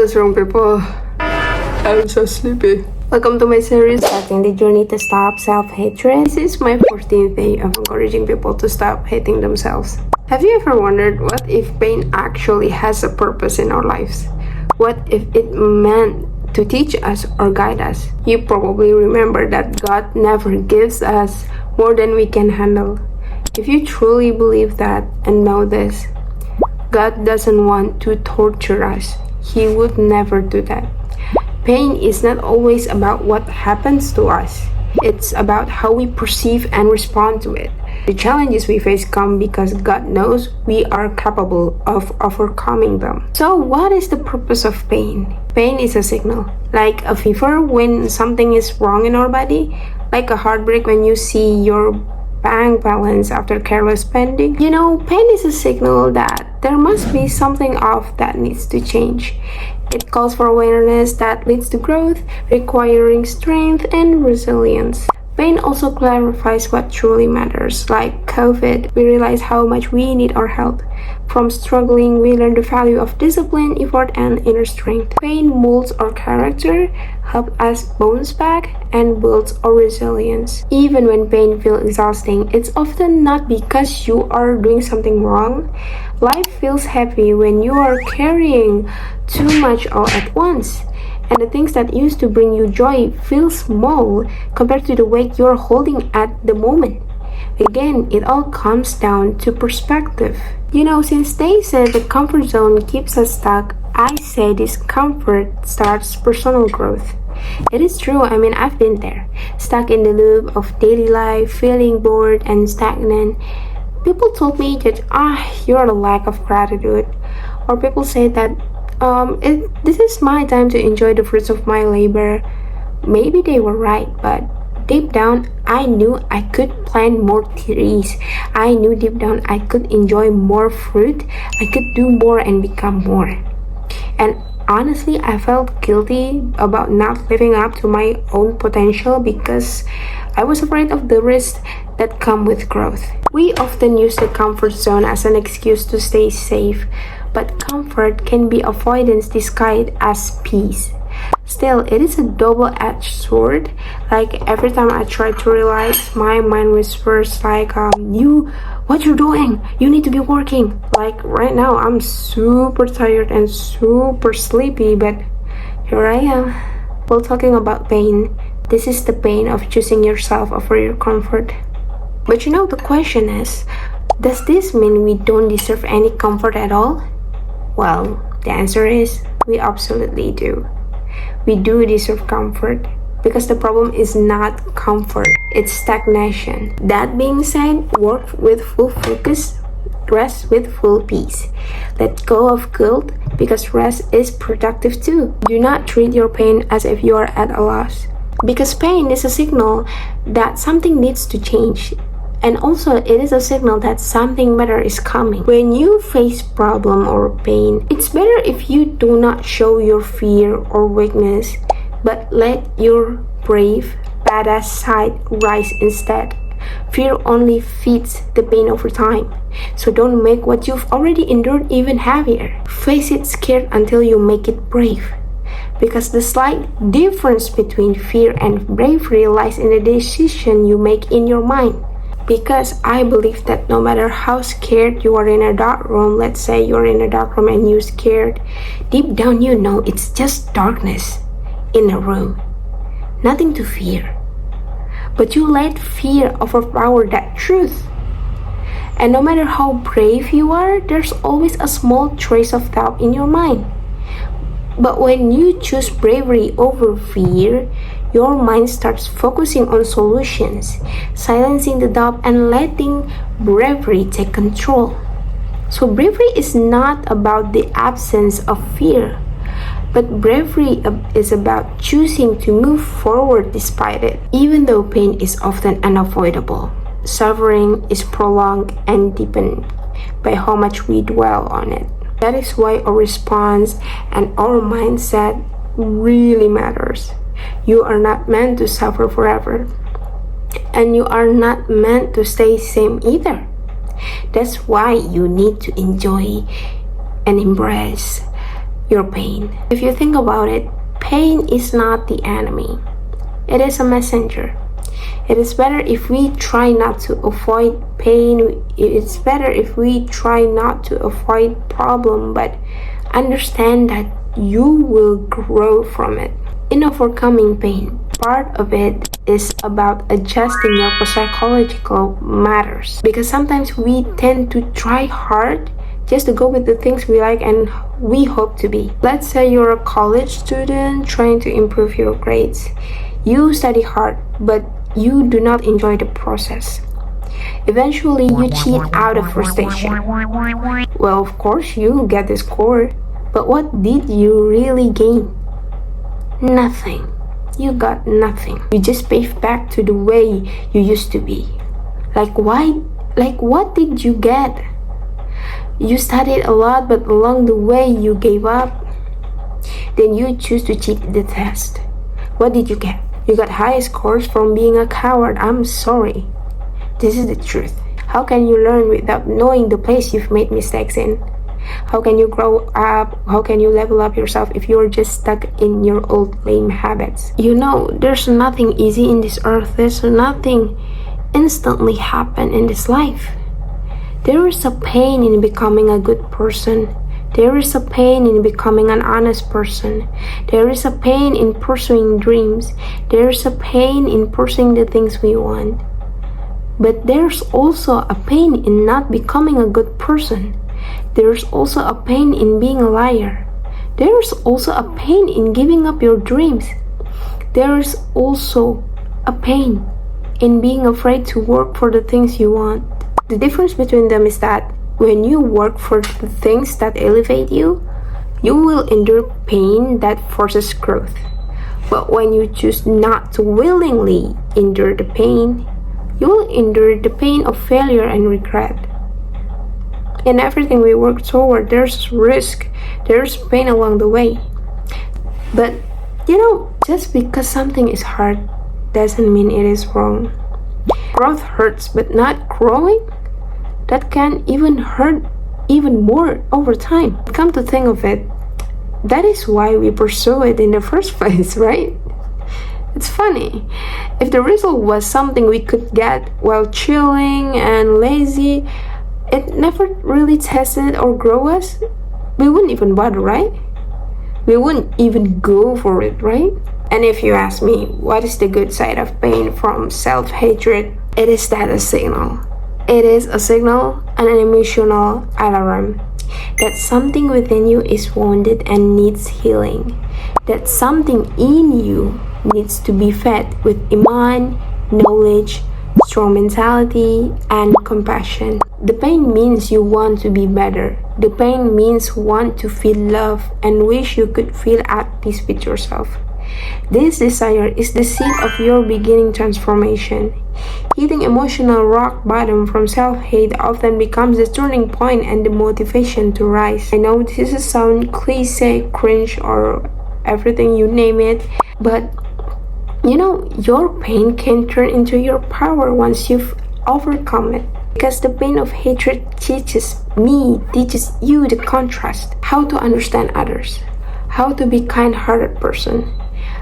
What's wrong, people? I'm so sleepy. Welcome to my series, Starting the Journey to Stop Self-Hatred. This is my 14th day of encouraging people to stop hating themselves. Have you ever wondered what if pain actually has a purpose in our lives? What if it meant to teach us or guide us? You probably remember that God never gives us more than we can handle. If you truly believe that and know this, God doesn't want to torture us. He would never do that. Pain is not always about what happens to us. It's about how we perceive and respond to it. The challenges we face come because God knows we are capable of overcoming them. So what is the purpose of pain? Pain is a signal, like a fever when something is wrong in our body, like a heartbreak when you see your bank balance after careless spending. Pain is a signal that there must be something off that needs to change. It calls for awareness that leads to growth, requiring strength and resilience. Pain also clarifies what truly matters. Like COVID, we realize how much we need our health. From struggling, we learn the value of discipline, effort, and inner strength. Pain molds our character, helps us bounce back, and builds our resilience. Even when pain feels exhausting, it's often not because you are doing something wrong. Life feels heavy when you are carrying too much all at once. And the things that used to bring you joy feel small compared to the weight you're holding at the moment. Again, it all comes down to perspective. Since they said the comfort zone keeps us stuck, I say discomfort starts personal growth. It is true, I've been there. Stuck in the loop of daily life, feeling bored and stagnant. People told me that, you're a lack of gratitude. Or people say that, this is my time to enjoy the fruits of my labor. Maybe they were right, but deep down, I knew I could plant more trees. I knew deep down I could enjoy more fruit. I could do more and become more. And honestly, I felt guilty about not living up to my own potential because I was afraid of the risks that come with growth. We often use the comfort zone as an excuse to stay safe. But comfort can be avoidance disguised as peace. Still, it is a double-edged sword. Like every time I try to relax, my mind whispers like, what you doing? You need to be working. Like right now, I'm super tired and super sleepy, but here I am. While talking about pain, this is the pain of choosing yourself over your comfort. But the question is, does this mean we don't deserve any comfort at all? Well, the answer is we absolutely do. We do deserve comfort because the problem is not comfort, it's stagnation. That being said, work with full focus, rest with full peace. Let go of guilt because rest is productive too. Do not treat your pain as if you are at a loss because pain is a signal that something needs to change. And also, it is a signal that something better is coming. When you face problem or pain, it's better if you do not show your fear or weakness, but let your brave, badass side rise instead. Fear only feeds the pain over time. So don't make what you've already endured even heavier. Face it scared until you make it brave. Because the slight difference between fear and bravery lies in the decision you make in your mind. Because I believe that no matter how scared you are in a dark room, let's say you're in a dark room and you're scared, deep down you know it's just darkness in a room. Nothing to fear. But you let fear overpower that truth. And no matter how brave you are, there's always a small trace of doubt in your mind. But when you choose bravery over fear, your mind starts focusing on solutions, silencing the doubt and letting bravery take control. So bravery is not about the absence of fear, but bravery is about choosing to move forward despite it. Even though pain is often unavoidable, suffering is prolonged and deepened by how much we dwell on it. That is why our response and our mindset really matters. You are not meant to suffer forever. And you are not meant to stay same either. That's why you need to enjoy and embrace your pain. If you think about it, pain is not the enemy. It is a messenger. It is better if we try not to avoid pain. It's better if we try not to avoid problem, but understand that you will grow from it. In overcoming pain, part of it is about adjusting your psychological matters. Because sometimes we tend to try hard just to go with the things we like and we hope to be. Let's say you're a college student trying to improve your grades. You study hard, but you do not enjoy the process. Eventually, you cheat out of frustration. Well, of course, you get the score, but what did you really gain? Nothing. You got nothing. You just paved back to the way you used to be. Like why? Like what did you get? You studied a lot, but along the way you gave up. Then you choose to cheat the test. What did you get? You got high scores from being a coward. I'm sorry. This is the truth. How can you learn without knowing the place you've made mistakes in? How can you grow up? How can you level up yourself if you're just stuck in your old lame habits? You know, there's nothing easy in this earth. There's nothing instantly happen in this life. There is a pain in becoming a good person. There is a pain in becoming an honest person. There is a pain in pursuing dreams. There is a pain in pursuing the things we want. But there's also a pain in not becoming a good person. There's also a pain in being a liar. There's also a pain in giving up your dreams. There's also a pain in being afraid to work for the things you want. The difference between them is that when you work for the things that elevate you, you will endure pain that forces growth. But when you choose not to willingly endure the pain, you will endure the pain of failure and regret. In everything we work toward, there's risk, there's pain along the way. But, just because something is hard doesn't mean it is wrong. Growth hurts, but not growing? That can even hurt even more over time. Come to think of it, that is why we pursue it in the first place, right? It's funny. If the result was something we could get while chilling and lazy, it never really tested or grow us, we wouldn't even bother, right? We wouldn't even go for it, right? And if you ask me, what is the good side of pain from self-hatred? It is that a signal. It is a signal and an emotional alarm that something within you is wounded and needs healing. That something in you needs to be fed with iman, knowledge, strong mentality, and compassion. The pain means you want to be better. The pain means want to feel love and wish you could feel at peace with yourself. This desire is the seed of your beginning transformation. Hitting emotional rock bottom from self-hate often becomes the turning point and the motivation to rise. I know this is a sound cliche, cringe, or everything you name it, but your pain can turn into your power once you've overcome it. Because the pain of hatred teaches you the contrast, how to understand others, how to be kind-hearted person,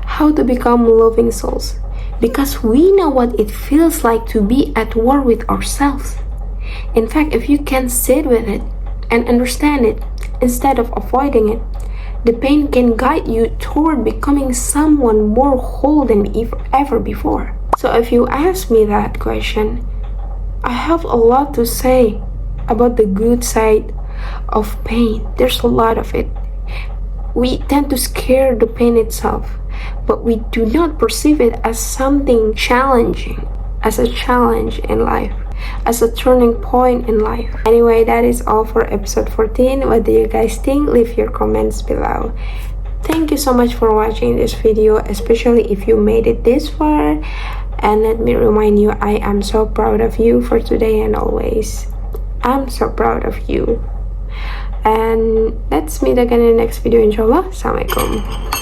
how to become loving souls. Because we know what it feels like to be at war with ourselves. In fact, if you can sit with it and understand it instead of avoiding it, the pain can guide you toward becoming someone more whole than ever before. So if you ask me that question, I have a lot to say about the good side of pain. There's a lot of it. We tend to scare the pain itself, but we do not perceive it as something challenging, as a challenge in life, as a turning point in life. Anyway, that is all for episode 14. What do you guys think? Leave your comments below. Thank you so much for watching this video, especially if you made it this far. And let me remind you, I am so proud of you for today and always. I'm so proud of you. And let's meet again in the next video, inshallah. Assalamualaikum.